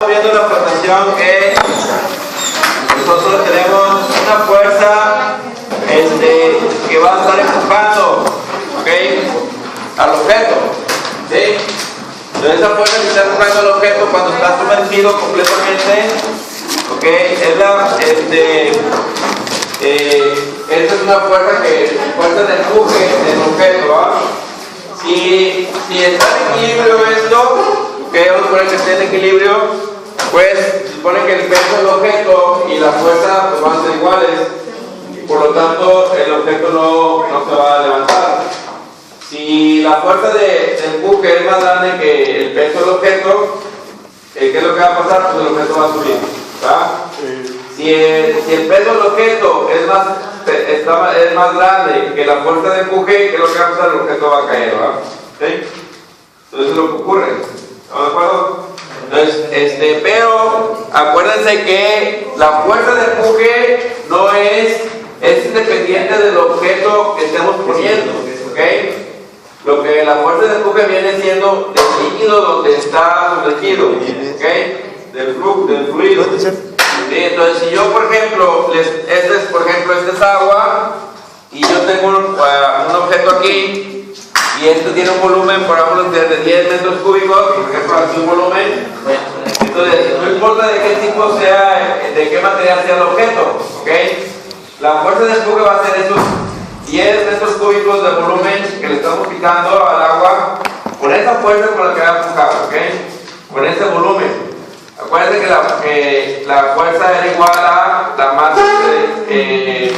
Viendo la flotación que nosotros tenemos una fuerza que va a estar empujando, ¿okay?, al objeto, ¿sí? Entonces esa fuerza que está empujando al objeto cuando está sumergido completamente, ¿okay?, esta es una fuerza de empuje del objeto, ¿va? Si está en equilibrio esto, que vamos a poner que esté en equilibrio, pues se supone que el peso del objeto y la fuerza pues, van a ser iguales, y por lo tanto el objeto no se va a levantar. Si la fuerza de empuje es más grande que el peso del objeto, ¿qué es lo que va a pasar? Pues el objeto va a subir, ¿verdad? Si el peso del objeto es más grande que la fuerza de empuje, ¿qué es lo que va a pasar? El objeto va a caer, ¿verdad? ¿Sí? Entonces es lo que ocurre. ¿Estamos de acuerdo? Entonces, pero acuérdense que la fuerza de empuje no es independiente del objeto que estemos poniendo, ¿ok? Lo que la fuerza de empuje viene siendo del líquido donde está sumergido, ¿ok? Del fluido. ¿Sí? Entonces, si yo, por ejemplo, este es agua y yo tengo un objeto aquí. Y esto tiene un volumen, por ejemplo, de 10 metros cúbicos, por ejemplo, aquí un volumen. Entonces, no importa de qué tipo sea, de qué material sea el objeto, ¿ok? La fuerza de empuje va a ser esos 10 metros cúbicos de volumen que le estamos quitando al agua, con esa fuerza con la que va a empujar, ¿ok? Con ese volumen. Acuérdense que la fuerza era igual a la masa, el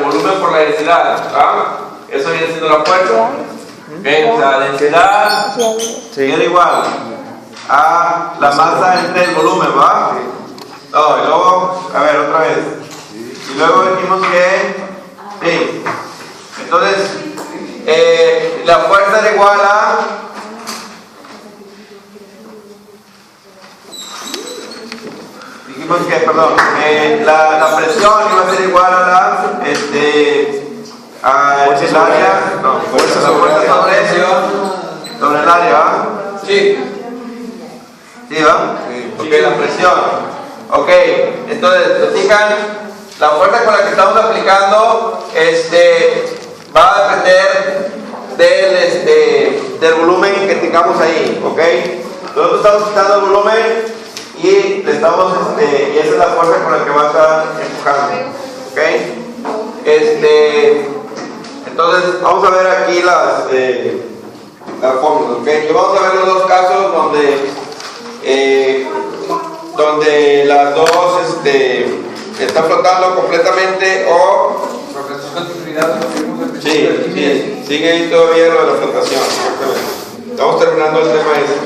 volumen por la densidad, ¿verdad? Eso viene siendo la fuerza. ¿Okay? La densidad era igual a la masa entre el volumen, ¿va? No, y luego, a ver, otra vez. Y luego dijimos que, sí. Entonces, la fuerza era igual a la presión iba a ser igual a la el área, fuerza sobre el área, ¿va? Sí. ¿Sí, va? Sí. Ok, la presión. Ok, entonces, ¿se fijan? La fuerza con la que estamos aplicando va a depender del volumen que tengamos ahí, ¿ok? Nosotros estamos quitando el volumen y y esa es la fuerza con la que va a estar empujando, ¿ok? Entonces vamos a ver aquí las fórmulas, ¿ok? Y vamos a ver los dos casos donde las dos están flotando completamente o sí, sigue ahí todavía lo de la flotación. Estamos terminando el tema ese.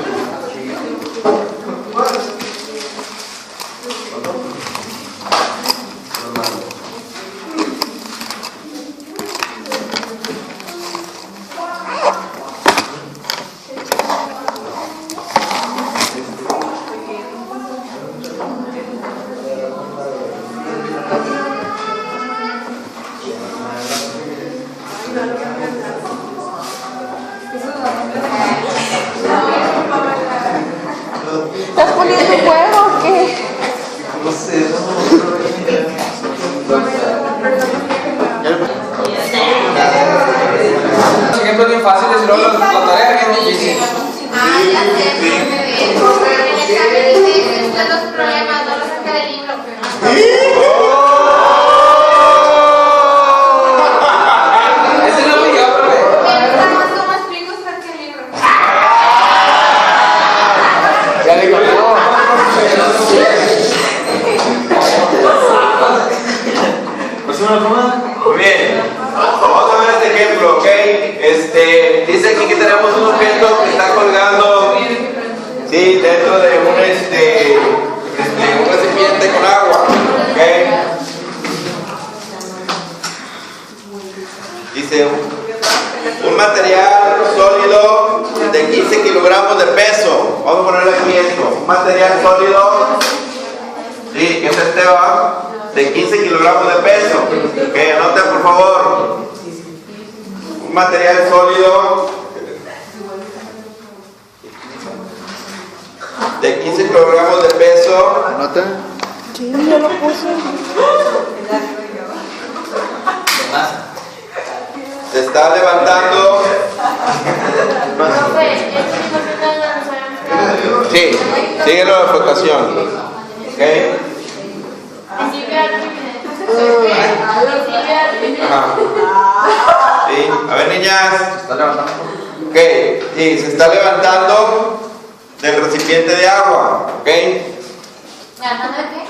¿Estás poniendo fuego o qué? No sé, Los ejemplos bien fáciles y luego la tarea es bien difícil. Ya sé, pero en el examen dice usted los problemas, no los saca del libro. Ese no me dio, profe. ¿Cómo explico usted que el libro? Ya digo, no. Muy bien, vamos a ver este ejemplo, ¿ok? Dice aquí que tenemos un objeto que está colgando, sí, dentro de un recipiente con agua, ¿ok? Dice un material sólido de 15 kilogramos de peso. Vamos a ponerle aquí esto, un material sólido, sí, que es va, de 15 kilogramos de peso. Ok, anoten por favor. Un material sólido de 15 kilogramos de peso. ¿Anota? Sí, yo lo puse. Se está levantando. Profe, ¿este mismo que nos Sí, sigue la flotación. ¿Ok? Ajá. Sí. A ver, niñas. Está levantando. Ok, sí, se está levantando del recipiente de agua. ¿Ok? ¿Levantando de qué?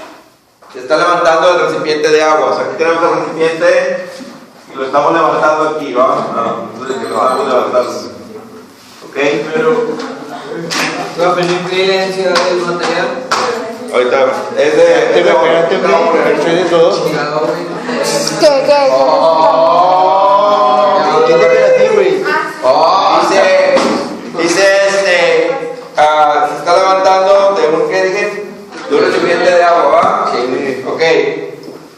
Se está levantando del recipiente de agua. O sea, aquí tenemos el recipiente y lo estamos levantando aquí, ¿va? Entonces, que lo vamos levantando. ¿Ok? ¿Va a venir creencia del material? Ahorita, es de. Espérate, Mercedes 2. ¿Qué? ¿Qué te queda a ti, güey? Dice se está levantando de un, ¿qué dije? De un recipiente de agua, ¿va? Sí. Ok.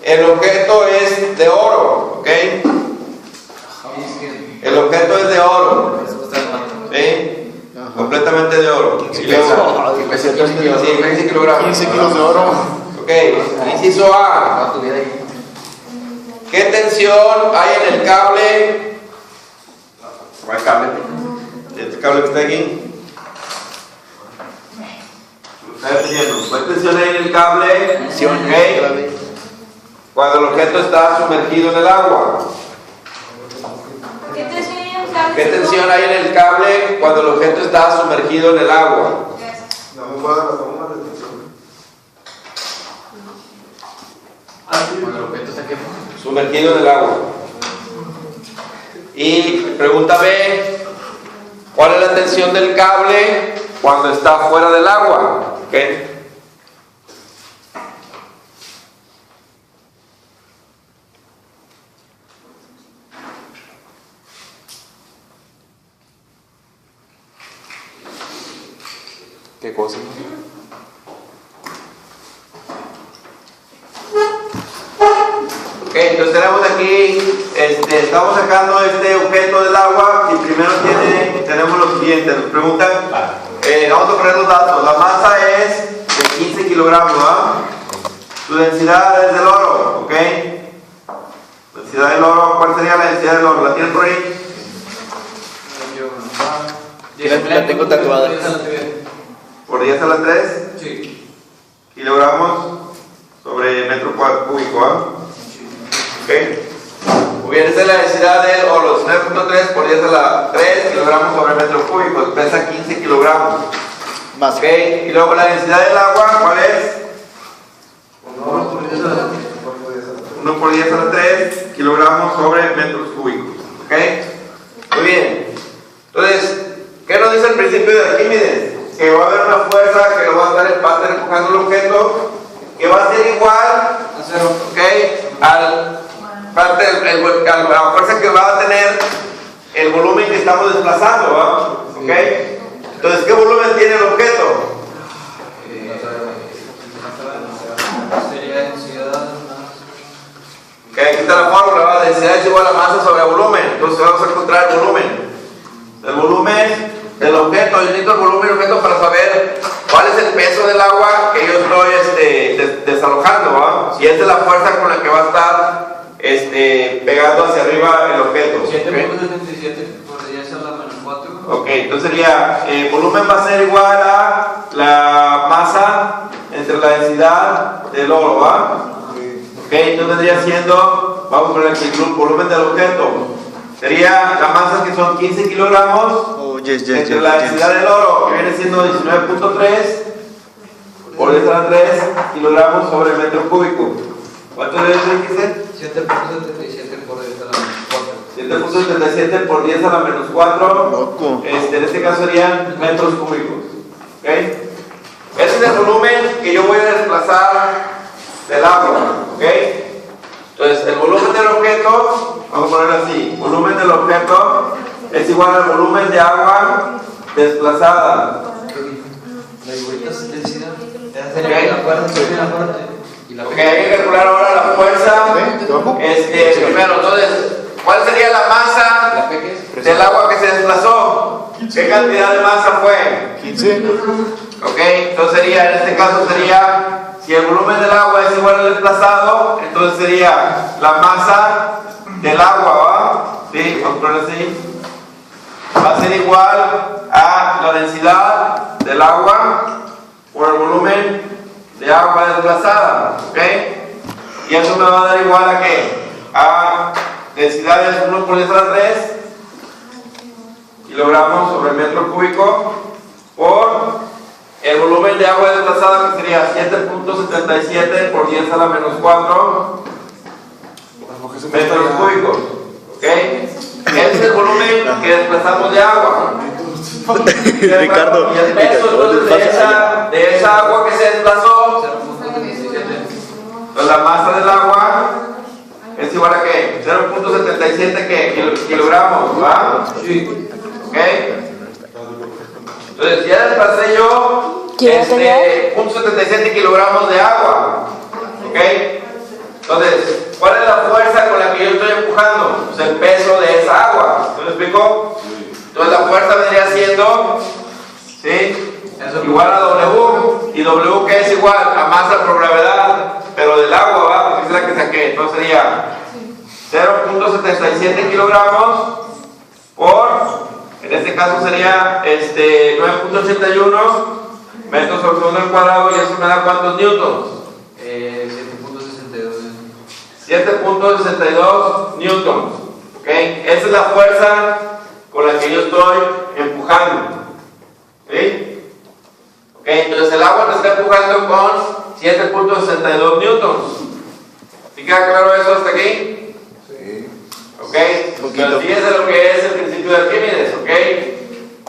El objeto es de oro, ¿ok? El objeto es de oro, ¿sí? Completamente de oro. Sí, Y luego, sí, 15 kilogramos. 15 kilos de oro. Ok. Inciso A. ¿Qué tensión hay en el cable? ¿Cuál cable? Este cable que está aquí. Lo está definiendo. ¿Cuál tensión hay en el cable? Ok. Cuando el objeto está sumergido en el agua. ¿Qué tensión hay en el cable cuando el objeto está sumergido en el agua? Cuando el objeto está quemado. Sumergido en el agua. Y pregunta B, ¿cuál es la tensión del cable cuando está fuera del agua? ¿Okay? ¿Qué cosa? Ok, entonces tenemos aquí, estamos sacando este objeto del agua y primero tenemos lo siguiente, nos preguntan, vamos a poner los datos, la masa es de 15 kilogramos, ¿ah? Su densidad es del oro, ¿ok? Densidad del oro, ¿cuál sería la densidad del oro? ¿La tienen por ahí? La tengo tatuada. Por 10 a la 3 Sí. kilogramos sobre metro cúbico, ¿ah? Ok. Muy bien, esa es la densidad del oro, 9.3 por 10 a la 3 kilogramos sobre metro cúbico, pesa 15 kilogramos. Más. Ok, y luego la densidad del agua, ¿cuál es? 1 por 10 a la 3 kilogramos sobre metros cúbicos. Ok, muy bien. Entonces, ¿qué nos dice el principio de Arquímedes? Que va a haber una fuerza que lo va a estar empujando el objeto, que va a ser igual, ok, a la fuerza que va a tener el volumen que estamos desplazando, ¿va? Ok. Entonces, ¿qué volumen tiene el objeto? Sería densidad. Ok, aquí está la fórmula, ¿va? Densidad es igual a masa sobre volumen. Entonces vamos a encontrar el volumen. El volumen del objeto, yo necesito el volumen del objeto para saber cuál es el peso del agua que yo estoy desalojando, ¿va? Si esa es la fuerza con la que va a estar pegando hacia arriba el objeto. 7.77 por 10 a la menos 4. Ok, entonces sería, el volumen va a ser igual a la masa entre la densidad del oro, ¿va? Ok, entonces vendría siendo, vamos a poner aquí el volumen del objeto. Sería la masa que son 15 kilogramos entre la densidad del oro, que viene siendo 19.3 por 10 a la 3 kilogramos sobre metro cúbico. ¿Cuánto debe ser? 7.77 por 10 a la menos 4. 7.77 por 10 a la menos 4. Loco. En este caso serían metros cúbicos. ¿Ok? Ese es el volumen que yo voy a desplazar del agua. ¿Ok? Entonces, el volumen del objeto, vamos a ponerlo así: volumen del objeto es igual al volumen de agua desplazada. La igualdad es densidad. Ok, hay que calcular ahora la fuerza. Primero, entonces, ¿cuál sería la masa del agua que se desplazó? ¿Qué cantidad de masa fue? 15. Ok, entonces sería, en este caso sería, si el volumen del agua es igual al desplazado, entonces sería la masa del agua, ¿va? ¿Sí? Vamos a ponerlo así. Va a ser igual a la densidad del agua por el volumen de agua desplazada, ¿ok? Y eso me va a dar igual a ¿qué? A densidad de 1 por 10 a la 3 kilogramos sobre metro cúbico por el volumen de agua desplazada, que sería 7.77 por 10 a la menos 4 metros cúbicos, ¿ok? Ese es el volumen que desplazamos de agua. Ricardo, y el peso entonces de esa agua que se desplazó, entonces la masa del agua es igual a ¿qué? 0.77 kilogramos, ¿va? ¿Ok? Entonces ya desplacé yo 0.77 kilogramos de agua, ¿ok? Entonces, ¿cuál es la fuerza con la que yo estoy empujando? Pues el peso de esa agua, ¿me lo explico? Entonces la fuerza vendría siendo, ¿sí? Igual a W, y W que es igual a masa por gravedad, pero del agua, ¿va? Porque es la que saqué, entonces sería 0.77 kilogramos por, en este caso sería 9.81 metros sobre segundo al cuadrado, y eso me da ¿cuántos newtons? 7.62 newtons, ¿ok? Esa es la fuerza con la que yo estoy empujando, ¿sí? ¿Ok? Entonces el agua me está empujando con 7.62 newtons. ¿Sí queda claro eso hasta aquí? Sí. ¿Ok? Entonces fíjense lo que es el principio de Arquímedes, ¿ok?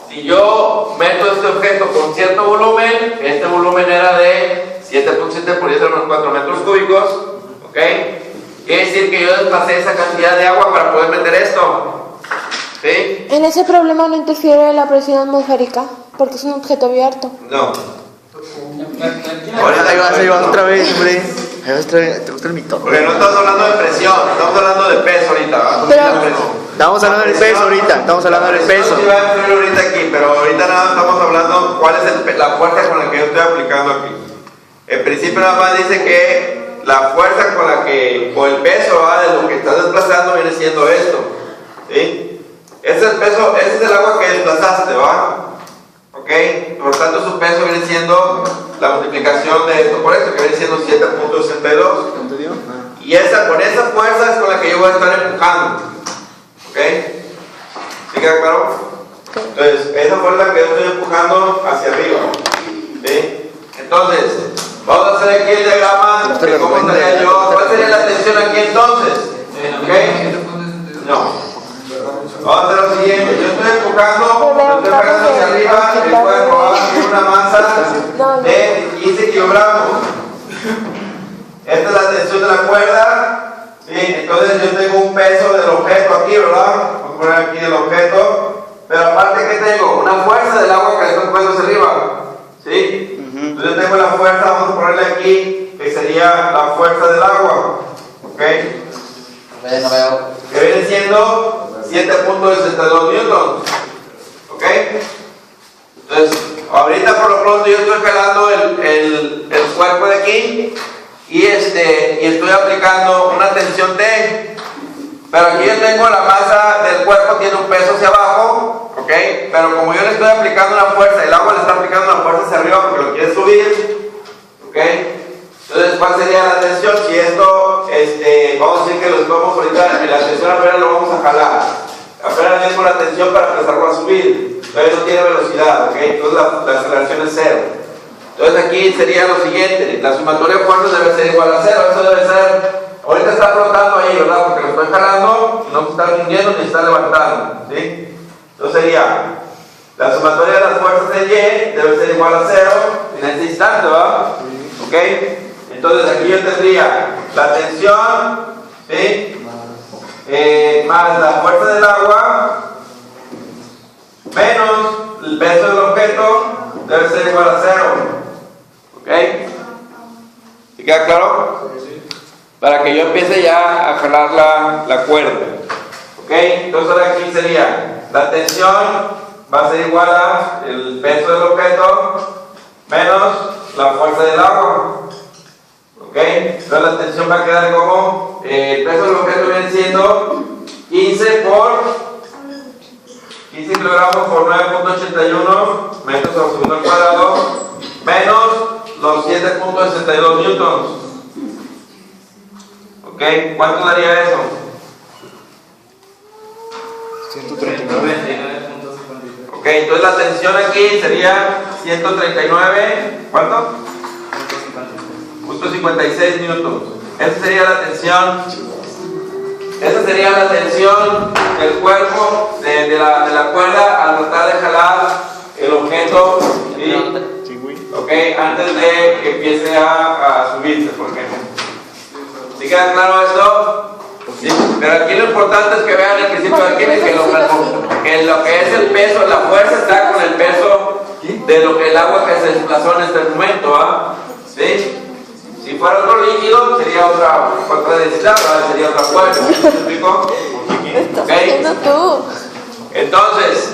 Si yo meto este objeto con cierto volumen, este volumen era de 7.7 por 10 a la menos 4 metros cúbicos, ¿ok? Quiere decir que yo desplacé esa cantidad de agua para poder meter esto, ¿sí? En ese problema no interfiere la presión atmosférica, porque es un objeto abierto. No. Ahí vas otra vez, hombre. Ahí vas otra vez, te gusta el mito. Porque no estamos hablando de presión, estamos hablando de peso ahorita, ¿va? Estamos hablando del peso ahorita, estamos hablando del peso. Sí va a influir ahorita aquí, pero ahorita nada estamos hablando cuál es la fuerza con la que yo estoy aplicando aquí. El principio nada más dice que la fuerza con la que, o el peso de lo que estás desplazando viene siendo esto, ¿sí? Ese es el peso, ese es el agua que desplazaste, ¿va? ¿Ok? Por tanto su peso viene siendo la multiplicación de esto por esto, que viene siendo 7.62. ¿Entendió? Y con esa fuerza es con la que yo voy a estar empujando, ¿ok? ¿Sí queda claro? Entonces, esa fuerza que yo estoy empujando hacia arriba, ¿sí? Entonces, vamos a hacer aquí el diagrama de cómo estaría yo. ¿Cuál sería la tensión aquí entonces? ¿Ok? No. Vamos a hacer lo siguiente. Yo estoy empujando, lo estoy pegando hacia arriba. El cuerpo va a tener una masa de 15 kilogramos. Esta es la tensión de la cuerda. ¿Sí? Entonces yo tengo un peso del objeto aquí, ¿verdad? Vamos a poner aquí el objeto. Pero aparte que tengo una fuerza del agua que le está empujando hacia arriba. ¿Sí? Entonces tengo la fuerza, vamos a ponerle aquí, que sería la fuerza del agua, ¿ok? Que viene siendo 7.62 newtons, ¿ok? Entonces, ahorita por lo pronto yo estoy jalando el cuerpo de aquí y estoy aplicando una tensión T, pero aquí yo tengo la masa del cuerpo, tiene un peso hacia abajo, ¿ok? Pero como yo le estoy aplicando una fuerza, el agua le está aplicando una fuerza hacia arriba porque lo quiere subir, ¿ok? Entonces, ¿cuál sería la tensión? Si esto, vamos a decir que lo estamos ahorita, en la tensión apenas lo vamos a jalar, apenas le pongo la tensión para empezarlo a subir, todavía no tiene velocidad, ¿ok? Entonces la aceleración es cero. Entonces aquí sería lo siguiente, la sumatoria de fuerzas debe ser igual a cero, eso debe ser, ahorita está flotando ahí, ¿verdad? Porque lo estoy jalando, no se está hundiendo ni se está levantando, ¿sí? Entonces sería, la sumatoria de las fuerzas de Y debe ser igual a cero en este instante, ¿va? ¿Ok? Entonces aquí yo tendría la tensión, ¿sí? Más la fuerza del agua, menos el peso del objeto, debe ser igual a cero. ¿Ok? ¿Sí queda claro? Para que yo empiece ya a jalar la cuerda. ¿Ok? Entonces ahora aquí sería la tensión va a ser igual a el peso del objeto menos la fuerza del agua. ¿Ok? Entonces la tensión va a quedar como el peso del objeto viene siendo 15 kilogramos por 9.81 metros sobre segundo al cuadrado menos los 7.62 newtons. ¿Ok? ¿Cuánto daría eso? 139. Ok, entonces la tensión aquí sería 139, ¿cuánto? 56 newtons. Esa sería la tensión. Esa sería la tensión del cuerpo de la cuerda al tratar de jalar el objeto, ¿sí? Ok, antes de que empiece a subirse, por ejemplo. ¿Sí queda claro esto? Sí, pero aquí lo importante es que vean el principio de que lo que es el peso, la fuerza está con el peso de lo que el agua que se desplazó en este momento, ¿ah? ¿Sí? Si fuera otro líquido sería otra densidad, ¿verdad? Sería otra fuerza. ¿Me explico? Estás haciendo tú. Entonces,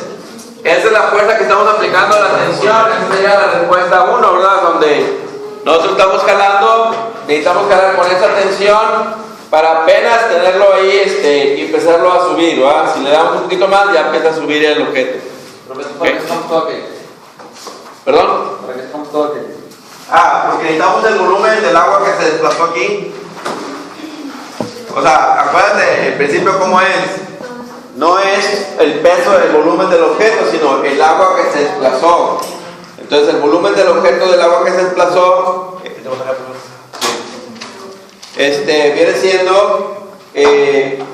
esa es la fuerza que estamos aplicando a la tensión. Esa sería la respuesta 1, ¿verdad? Donde nosotros estamos jalando, necesitamos jalar con esa tensión para apenas tenerlo ahí y empezarlo a subir, ¿verdad? Si le damos un poquito más, ya empieza a subir el objeto. ¿Para qué es un toque? ¿Perdón? ¿Para qué es un toque? Porque necesitamos el volumen del agua que se desplazó aquí. O sea, acuérdate, el principio cómo es. No es el peso del volumen del objeto, sino el agua que se desplazó. Entonces el volumen del objeto del agua que se desplazó viene siendo el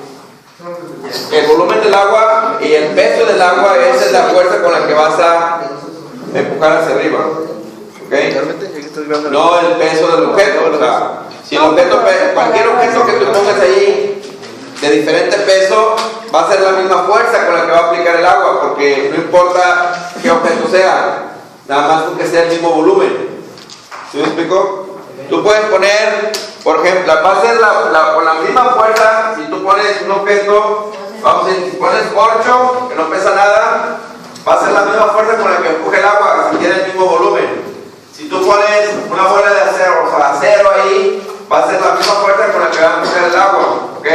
volumen del agua, y el peso del agua es la fuerza con la que vas a empujar hacia arriba. ¿Okay? No el peso del objeto. O sea, si el objeto, cualquier objeto que tú pongas ahí de diferente peso, va a ser la misma fuerza con la que va a aplicar el agua, porque no importa qué objeto sea, nada más con que sea el mismo volumen. ¿Sí me explico? Tú puedes poner, por ejemplo, va a ser con la misma fuerza. Si tú pones un objeto, vamos a decir, si pones corcho, que no pesa nada, va a ser la misma fuerza con la que empuje el agua, si tiene el mismo volumen. Si tú pones una bola de acero, o sea, acero ahí, va a ser la misma fuerza con la que va a empujar el agua, ¿ok?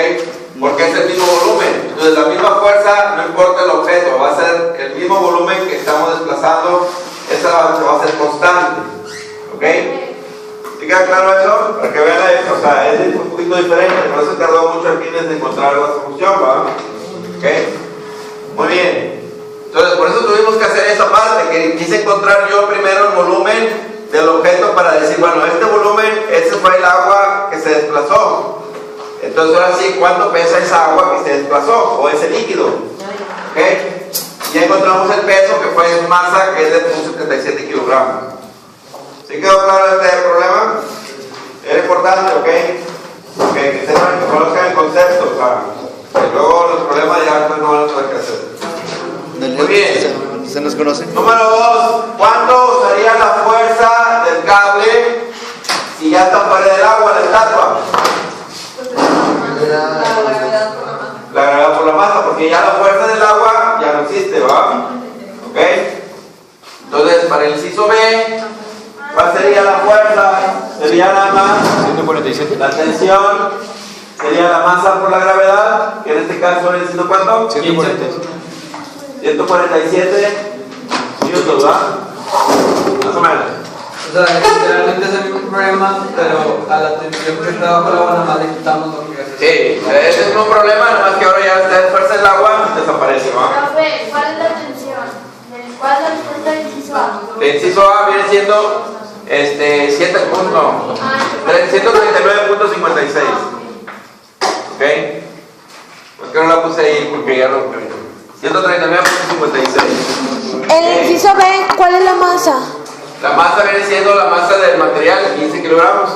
Porque es el mismo volumen. Entonces la misma fuerza, no importa el objeto, va a ser el mismo volumen que estamos desplazando, esa va a ser constante, ¿ok? ¿Sí queda claro eso? Para que vean esto, o sea, es un poquito diferente, por eso tardó mucho aquí en encontrar la solución, ¿va? ¿Ok? Muy bien. Entonces, por eso tuvimos que hacer esa parte, que quise encontrar yo primero el volumen del objeto para decir, bueno, este volumen, ese fue el agua que se desplazó. Entonces, ahora sí, ¿cuánto pesa esa agua que se desplazó? O ese líquido. ¿Ok? Y ya encontramos el peso, que fue en masa, que es de 77 kilogramos. ¿Sí quedó claro este problema? Era importante, ¿ok? Que sepan, que conozcan el concepto, que luego los problemas ya pues, no van a tener que hacer. Muy bien. ¿Se nos conoce? Número 2. ¿Cuánto sería la fuerza del cable si ya está fuera del agua, la estatua? La gravedad por la masa, porque ya la fuerza del agua ya no existe, ¿va? ¿Ok? Entonces, para el inciso B, ¿cuál sería la fuerza? Sería nada más 147. la tensión, sería la masa por la gravedad, que en este caso viene siendo ¿cuánto? 147 newtons, ¿verdad? Más o menos. O sea, literalmente es el mismo problema, pero a la tensión que está bajo el agua nada más le quitamos lo que hace. Sí, ese es un problema, nada más que ahora ya está en fuerza del agua, desaparece, ¿va? Profe, ¿cuál es la tensión? ¿Cuál es la respuesta del inciso A? El inciso A viene siendo 139.56. ¿Ok? ¿Por qué no la puse ahí? Porque ya no. 139.56. El inciso B, ¿cuál es la masa? La masa viene siendo la masa del material, 15 kilogramos.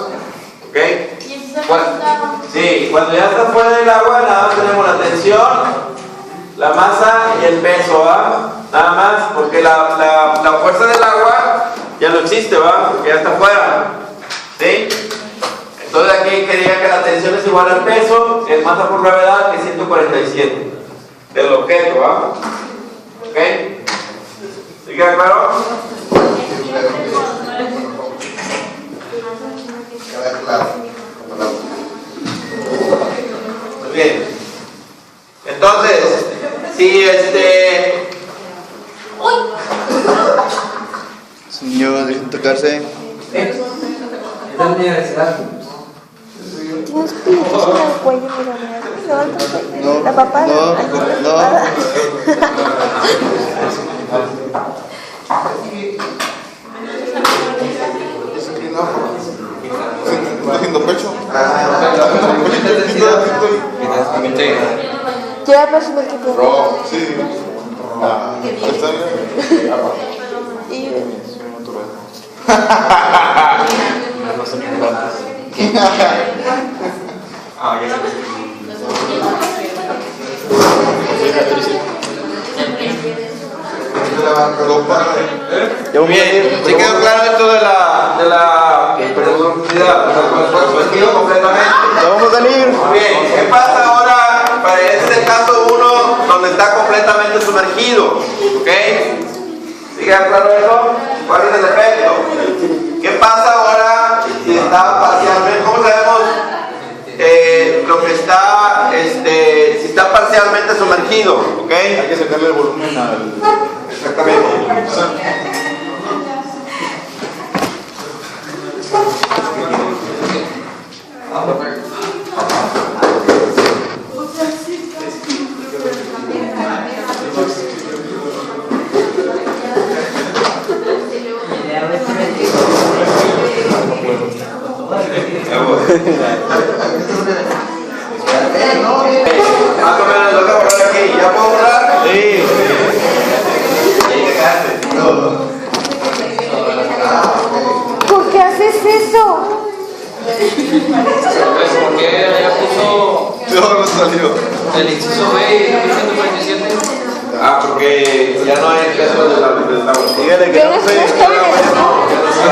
¿Ok? ¿Y inciso B está? Sí, cuando ya está fuera del agua, nada más tenemos la tensión, la masa y el peso, ¿va? Nada más, porque la fuerza del agua ya no existe, ¿va? Porque ya está fuera. ¿Sí? Entonces aquí quería que la tensión es igual al peso, es masa por gravedad, que es 147 del objeto, ¿va? ¿Ok? ¿Sí queda claro? Es de universidad. Tienes pelitos en el cuello, mira, mira. La papada. ¿Estás haciendo pecho? Lleva próximo equipo. Sí. ¿Está bien? Y Bien, ¿sí quedó claro esto de la profundidad? Sumergido completamente. Ya vamos a salir. Bien, ¿qué pasa ahora para este caso 1 donde está completamente sumergido? ¿Ok? ¿Sí queda claro eso? ¿Cuál es el efecto? ¿Qué pasa ahora si está parcialmente? ¿Cómo sabemos lo que está, si está parcialmente sumergido? ¿Ok? Hay que sacarle el volumen al... Exactamente. Más o menos lo que borrar aquí. ¿Ya puedo borrar? Sí. ¿por qué haces eso? Porque ya puso No salió. el inciso B 147. Ah, porque ya no hay peso de la Dígale que Yo no no sé. estoy en el agua.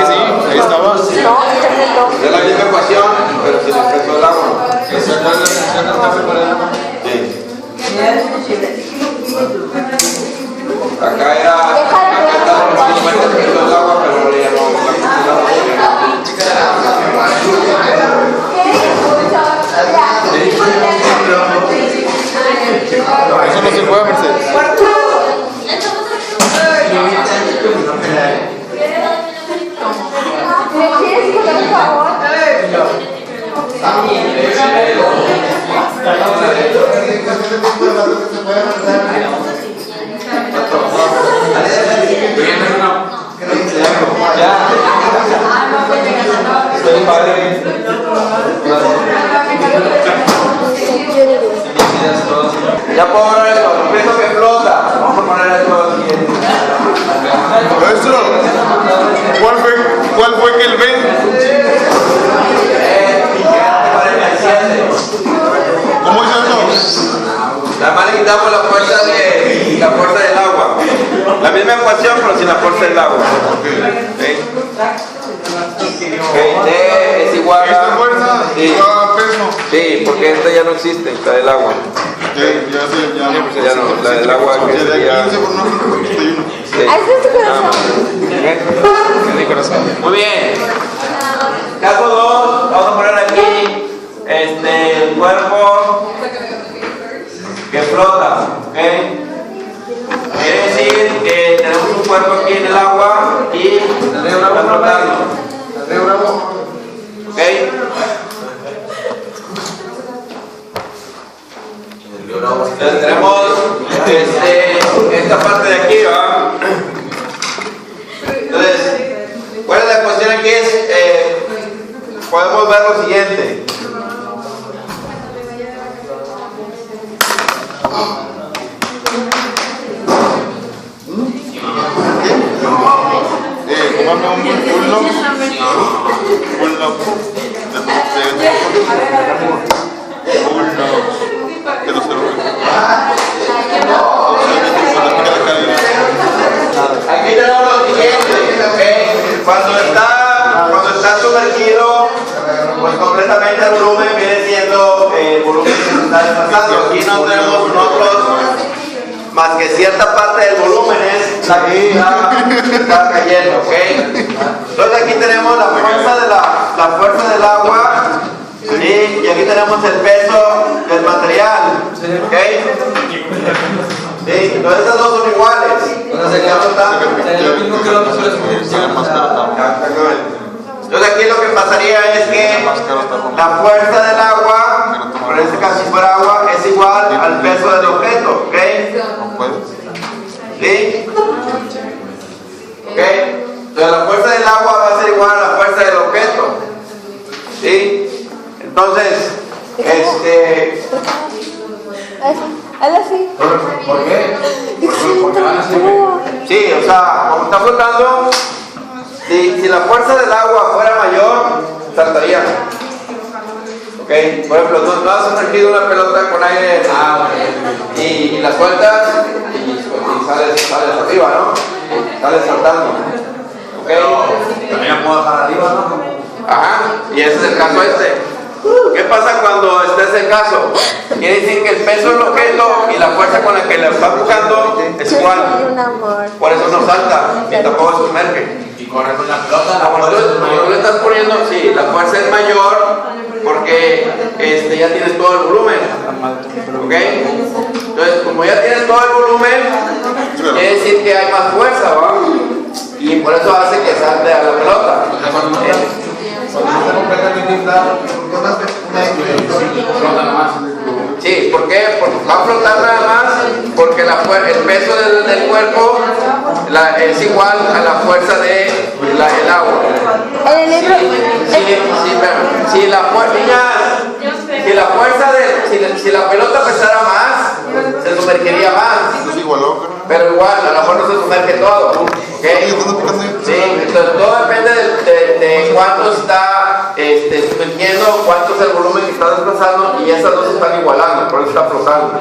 Sí, ahí estabas. No, internet es la misma ecuación, pero sin el peso del agua. Esa no es la sección está preparada. Sí. Acá era. Acá estaba el 50% del agua, pero ya Eso no se puede, Mercedes. ¿Me quieres poner un favor? Estoy padre. Ya puedo poner esto, el peso que flota. Vamos a poner esto aquí. Maestro, ¿cuál fue que el B? ¿Cómo es eso? Nada más le quitamos la fuerza del agua. La misma ecuación, pero sin la fuerza del agua. ¿Okay? D es igual ¿Esta a... fuerza Sí. da peso? Sí, porque esta ya no existe, la del agua. Ya no, la del agua que sería... 15 por 1.51. Sí. ¿Has visto tu Nada más. corazón? Muy bien. Caso 2, vamos a poner aquí el cuerpo que flota, ¿ok? Quiere decir que tenemos un cuerpo aquí en el agua y está flotando, ¿ok? Entonces tenemos esta parte de aquí, ¿va? Entonces, ¿cuál es la cuestión aquí? Podemos ver lo siguiente. Póngame un bulldog. Bulldog. Que no se lo Aquí tenemos lo siguiente, ¿ok? Cuando está sumergido, pues completamente el volumen viene siendo el volumen que se está desplazando. Aquí no tenemos nosotros más que cierta parte del volumen es la que está cayendo, ¿ok? Entonces aquí tenemos la fuerza del agua, ¿sí? Y aquí tenemos el peso del material, ¿ok? ¿Sí? Entonces estas dos son iguales. Sería lo mismo que lo que se les Exactamente. pasaría es que la fuerza del agua, por este caso si fuera agua, es igual al peso del objeto, ¿ok? No puedes. ¿Sí? ¿Ok? Entonces la fuerza del agua va a ser igual a la fuerza del objeto. ¿Sí? Entonces, Hazlo así. ¿Por qué? Porque van a ser... sí, o sea, como está flotando, si la fuerza del agua fuera mayor, saltaría. ¿Ok? Por ejemplo, no has sumergido una pelota con aire y la sueltas y sales arriba, ¿no? Sales saltando. ¿Ok? También la puedo dejar arriba, ¿no? Ajá, y ese es el caso este. ¿Qué pasa cuando está ese caso? Quiere decir que el peso del objeto y la fuerza con la que le está empujando es igual. Un amor. Por eso no salta, ni tampoco se sumerge. Y correr con la pelota, Como tú le estás poniendo, sí, la fuerza es mayor porque ya tienes todo el volumen. ¿Ok? Entonces, como ya tienes todo el volumen, quiere decir que hay más fuerza, ¿va? Y por eso hace que salte a la pelota. Cuando no está completamente inflado, flota nada más. Sí, ¿por qué? Porque va a flotar nada más porque el peso del cuerpo es igual a la fuerza del agua. En el libro. Si la pelota pesara más, se sumergiría más. Entonces igualó, pero. Pero igual, a lo mejor no se sumerge todo. ¿Ok? Sí, entonces todo depende de cuánto está sumergiendo, cuánto es el volumen que está desplazando y esas dos se están igualando, por eso está flotando.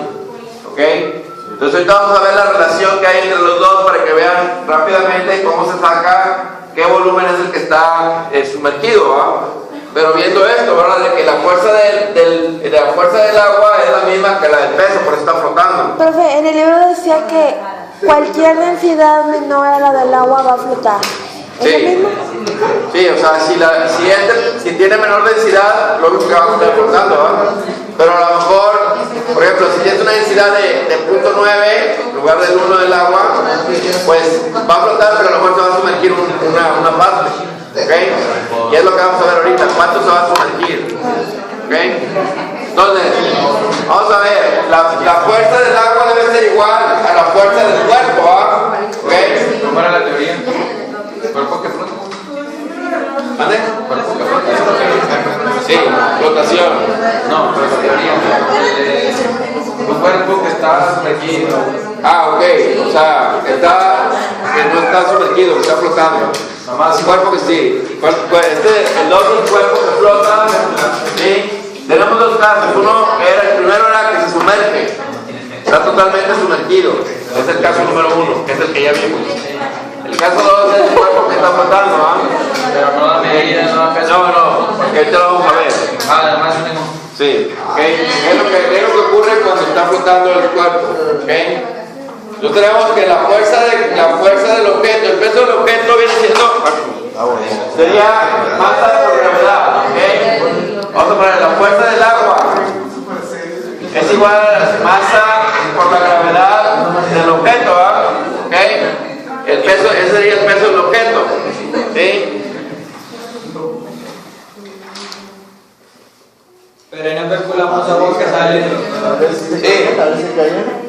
¿Ok? Entonces ahorita vamos a ver la relación que hay entre los dos para que vean rápidamente cómo se saca qué volumen es el que está sumergido, ¿va? Pero viendo esto, ¿verdad? De que la fuerza del agua es la misma que la del peso, por eso está flotando. Profe, en el libro decía que cualquier densidad menor a la del agua va a flotar. ¿Es lo Sí, mismo? sí, o sea, si tiene menor densidad, lógico que va a estar flotando, ¿va? Pero a lo mejor, por ejemplo, si tienes una densidad de 0.9 en lugar del 1 del agua, pues va a flotar, pero a lo mejor se va a sumergir una parte. ¿Ok? Y es lo que vamos a ver ahorita, cuánto se va a sumergir. ¿Ok? Entonces, vamos a ver, la fuerza del agua debe ser igual a la fuerza del cuerpo, ¿ah? ¿Ok? ¿Cómo era la teoría? ¿El cuerpo que flota? ¿Mande? ¿El cuerpo que flota? Sí, flotación. No, pero la teoría. Un cuerpo que está sumergido. Ah, ok, o sea, que no está sumergido, que está flotando. Nomás Un cuerpo que sí. El 2 es un cuerpo que flota. ¿Sí? Tenemos dos casos. El primero era que se sumerge. Está totalmente sumergido. Es el caso número 1, que es el que ya vimos. El caso 2 es el cuerpo que está flotando, ¿ah? pero no da medida, no da peso. No, porque ahorita lo vamos a ver. Además tengo. Sí, ¿ok? Es lo que ocurre cuando está flotando el cuerpo, ¿ok? Entonces tenemos que la fuerza del objeto, el peso del objeto viene siendo, sería masa por gravedad, ¿ok? Vamos a poner la fuerza del agua es igual a la masa por la gravedad del objeto, ¿ah? ¿Ok? Ese sería el peso del objeto, ¿sí? Pero no calculamos a vos que sale. Sí.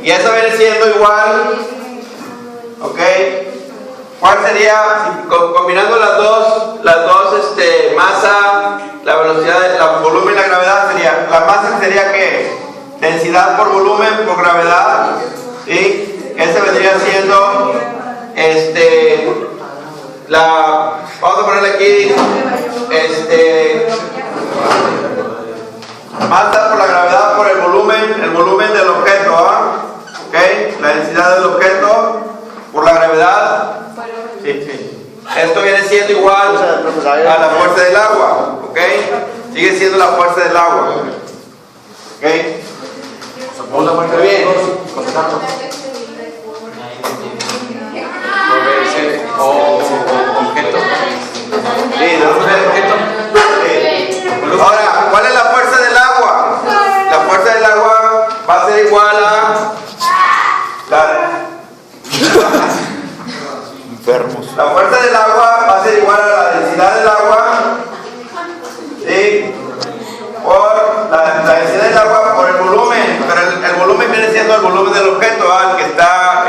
Y eso viene siendo igual, ¿ok? ¿Cuál sería, combinando las dos masa, la velocidad, el volumen y la gravedad sería, la masa sería ¿qué? Densidad por volumen por gravedad, ¿sí? Ese vendría siendo, vamos a ponerle aquí, masa por la gravedad por el volumen del objeto, ¿ah? ¿Ok? La densidad del objeto por la gravedad. Sí. Esto viene siendo igual a la fuerza del agua, ¿ok? Sigue siendo la fuerza del agua, ¿ok? Muy bien. Objeto. Sí, ahora, ¿cuál es la fuerza del agua? La fuerza del agua va a ser igual a Enfermos. la fuerza del agua va a ser igual a la densidad del agua al volumen del objeto, al que está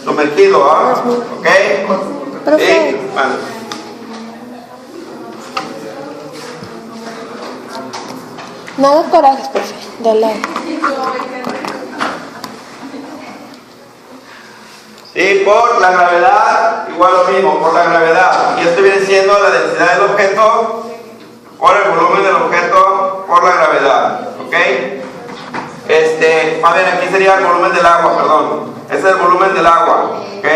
sumergido, ¿ok? Profe. Sí, vale. Nada corajes, profe. Dale. Sí, por la gravedad, igual lo mismo, por la gravedad. Y esto viene siendo la densidad del objeto por el volumen del objeto por la gravedad, ¿ok? Más bien, aquí sería el volumen del agua, perdón. Ese es el volumen del agua, ¿ok?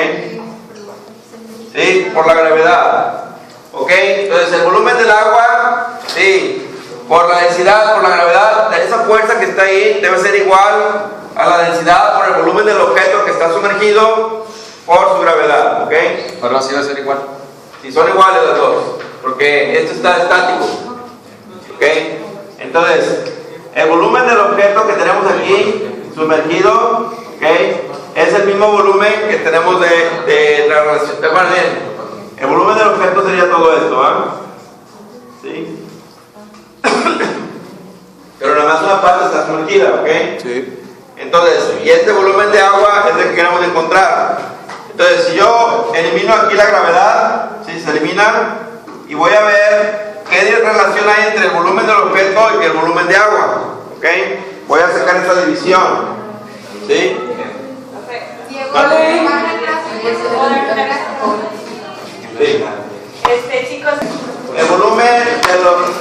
Sí, por la gravedad, ¿ok? Entonces, el volumen del agua, sí, por la densidad, por la gravedad, esa fuerza que está ahí debe ser igual a la densidad por el volumen del objeto que está sumergido por su gravedad, ¿ok? Ahora sí va a ser igual. Si son iguales las dos, porque esto está estático, ¿ok? Entonces, el volumen del objeto que tenemos aquí sumergido, ¿ok? Es el mismo volumen que tenemos de la relación. Bueno, bien, el volumen del objeto sería todo esto, ¿ah? ¿Sí? Pero nada más una parte está sumergida, ¿ok? Sí. Entonces, y este volumen de agua es el que queremos encontrar. Entonces, si yo elimino aquí la gravedad, ¿sí? Se elimina, y voy a ver qué relación hay entre el volumen del objeto y el volumen de agua, ¿ok? Voy a sacar esta división, ¿sí? Sí. Chicos. El volumen,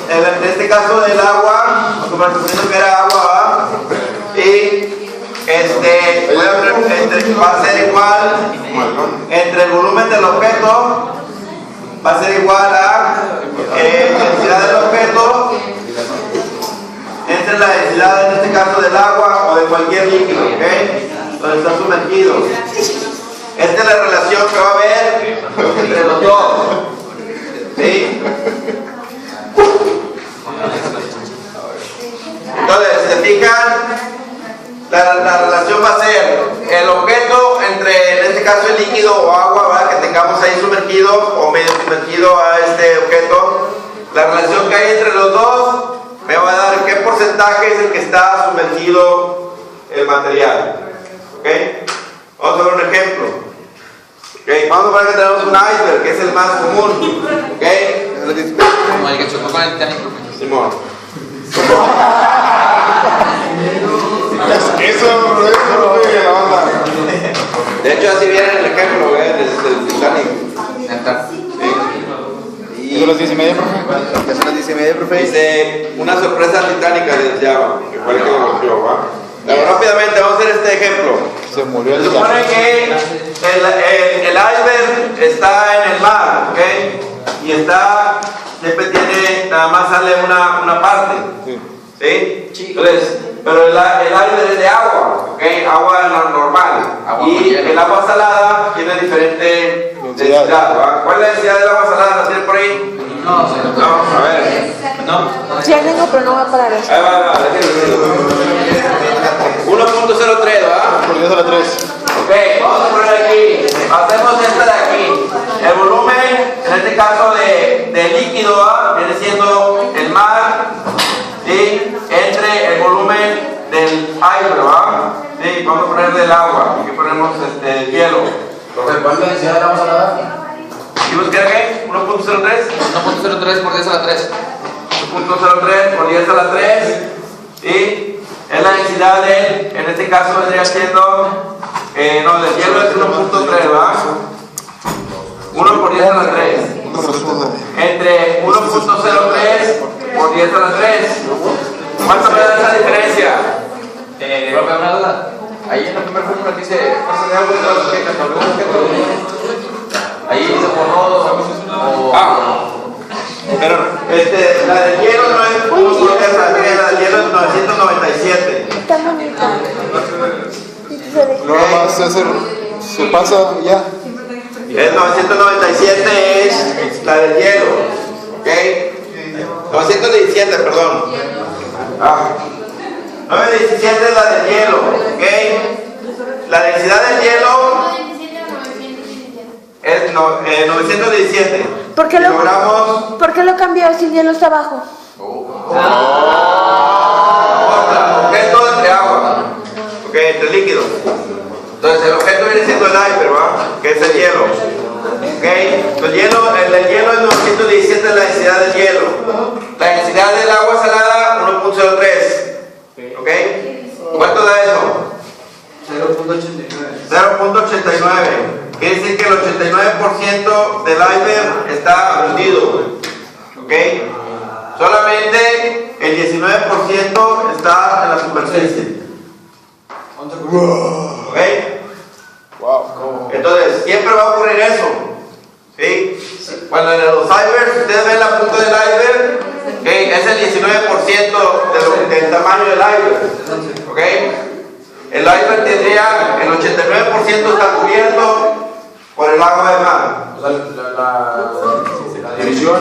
en este caso del agua, suponiendo que era agua, ¿va? Y va a ser igual entre el volumen del objeto, va a ser igual a densidad del objeto entre la densidad, en este caso del agua o de cualquier líquido, ¿ok? Donde está sumergido. Esta es la relación que va a haber entre los dos, ¿sí? Entonces, ¿se fijan? La relación va a ser el objeto entre, en este caso, el líquido o agua, ¿verdad? Que tengamos ahí sumergido o medio sumergido a este objeto. La relación que hay entre los dos me va a dar qué porcentaje es el que está sumergido el material. ¿Ok? Vamos a ver un ejemplo. ¿Ok? Vamos a ver que tenemos un iceberg, que es el más común. ¿Ok? Como el que chocó con el Titanic. Simón. Eso, la onda. De hecho, así viene el ejemplo, del Titanic. Neta. ¿Eso a las 10:30, profe? Ya son las 10:30, profe. Dice, una sorpresa titánica les llama, que fue el que lo golpeó, ¿va? Pero rápidamente vamos a hacer este ejemplo. Se murió Se el supone que el iceberg está en el mar, ¿ok? Y está, siempre tiene, nada más sale una parte, ¿sí? Entonces, pero el iceberg es de agua, ¿ok? Agua normal. Y el agua salada tiene diferente densidad, ¿va? ¿Cuál es la densidad del agua salada? ¿La tienen por ahí? No, No, a ver. No. Sí, ya tengo, pero no va a parar eso. Ahí va, 1.03, ¿va? Por 10 a la 3. Ok, vamos a poner aquí, hacemos esta de aquí. El volumen, en este caso de líquido, ¿va? Viene siendo el mar, ¿sí? Entre el volumen del aire, ¿va? Sí, vamos a poner del agua, aquí ponemos hielo. Profe, ¿cuál es la densidad de la agua salada? ¿Dijimos que era qué? 1.03. 1.03 por 10 a la 3. 1.03 por 10 a la 3, ¿sí? Es la densidad en este caso vendría siendo, no, del hielo es 1.3, ¿verdad? 1 por 10 a la 3. Entre 1.03 por 10 a la 3. ¿Cuánto me da esa diferencia? Profe, una duda. Ahí en la primera fórmula dice fuerza de agua de los objetos, ¿no? Ahí se borró Pero la del hielo no es 1 por 10 a la 3, la del hielo es 997. Está bonita. Luego más se pasa ya. El 997 es la del hielo, ¿ok? 917, perdón. 917 es la del hielo, ¿ok? La densidad del hielo es 917. ¿Por qué kilogramos ¿por qué lo cambió si el hielo está abajo? por objeto entre agua. Entonces el objeto viene siendo el iceberg, ¿va? Que es el hielo. ¿Ok? El hielo es 917 la densidad del hielo. La densidad del agua salada 1.03. ¿Ok? ¿Cuánto da eso? 0.89. 0.89. Quiere decir que el 89% del iceberg está hundido. ¿Ok? Solamente el 19% está en la superficie. ¿Ok? Entonces, siempre va a ocurrir eso. ¿Sí? Cuando en los icebergs ustedes ven la punta del iceberg, ¿okay? Es el 19% del tamaño del iceberg. ¿Ok? El iceberg tendría, el 89% está cubierto por el agua de mar. La división.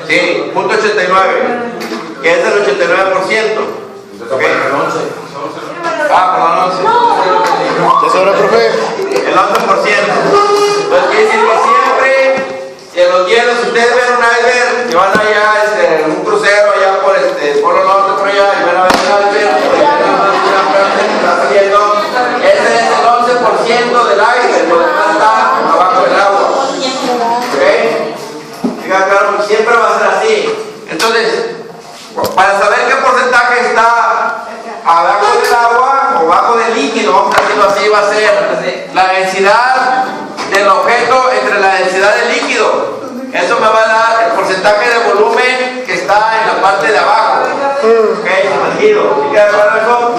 Sí, .89, que es el 89%. ¿Ok? Perdón, 11. ¿Ya sobra, profe? El 11%. Entonces quiere decir que siempre, si en los hielos, si ustedes ven un iceberg, que van allá en un crucero allá por el Polo Norte, por allá, y van a ver un iceberg, está saliendo, ese es el 11% del iceberg, lo demás está abajo del agua. ¿Ok? Diga, claro, siempre va a ser así. Entonces, para saber qué porcentaje está abajo del agua o bajo del líquido, vamos a decirlo así, va a ser la densidad del objeto entre la densidad del líquido. Eso me va a dar el porcentaje de volumen que está en la parte de abajo. ¿Ok? ¿Entendido? ¿Sí queda claro eso?